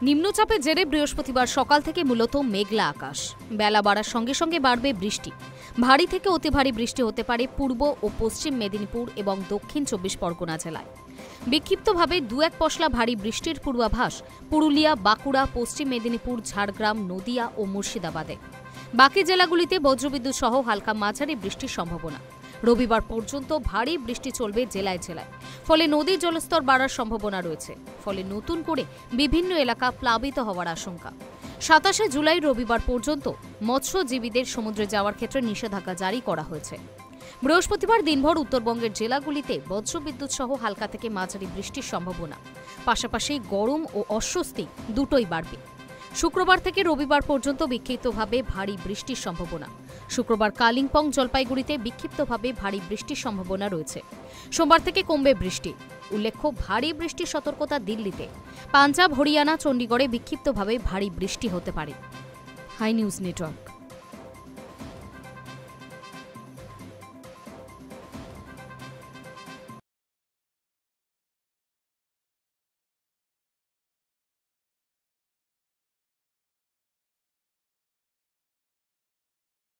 নিম্নচাপের জেরে বৃহস্পতিবার সকাল থেকে মূলত মেঘলা আকাশ। বেলা বাড়ার সঙ্গে সঙ্গে বাড়বে বৃষ্টি। ভারী থেকে অতি ভারী বৃষ্টি হতে পারে পূর্ব ও পশ্চিম মেদিনীপুর এবং দক্ষিণ 24 পরগনা জেলায়। বিক্ষিপ্তভাবে দু এক পশলা ভারী বৃষ্টির পূর্বাভাস পুরুলিয়া, বাঁকুড়া, পশ্চিম মেদিনীপুর, ঝাড়গ্রাম, নদিয়া ও মুর্শিদাবাদে। বাকি জেলাগুলিতে বজ্রবিদ্যুৎ সহ হালকা মাঝারি বৃষ্টির সম্ভাবনা। রবিবার পর্যন্ত ভারী বৃষ্টি চলবে জেলায় জেলায়। ফলে নদীর জলস্তর বাড়ার সম্ভাবনা রয়েছে। ফলে নতুন করে বিভিন্ন এলাকা প্লাবিত হওয়ার আশঙ্কা। 27 জুলাই রবিবার পর্যন্ত মৎস্যজীবীদের সমুদ্রে যাওয়ার ক্ষেত্রে নিষেধাজ্ঞা জারি করা হয়েছে। বৃহস্পতিবার দিনভর উত্তরবঙ্গের জেলাগুলিতে বজ্রবিদ্যুৎ সহ হালকা থেকে মাঝারি বৃষ্টির সম্ভাবনা। পাশাপাশি গরম ও অস্বস্তি দুটোই বাড়বে। শুক্রবার থেকে রবিবার পর্যন্ত বিক্ষিপ্তভাবে ভারী বৃষ্টির সম্ভাবনা। শুক্রবার কালিম্পং, জলপাইগুড়িতে বিক্ষিপ্তভাবে ভারী বৃষ্টির সম্ভাবনা রয়েছে। সোমবার থেকে কমবে বৃষ্টি। উল্লেখ্য, ভারী বৃষ্টির সতর্কতা দিল্লিতে। পাঞ্জাব, হরিয়ানা, চণ্ডীগড়ে বিক্ষিপ্তভাবে ভারী বৃষ্টি হতে পারে। Hi news network.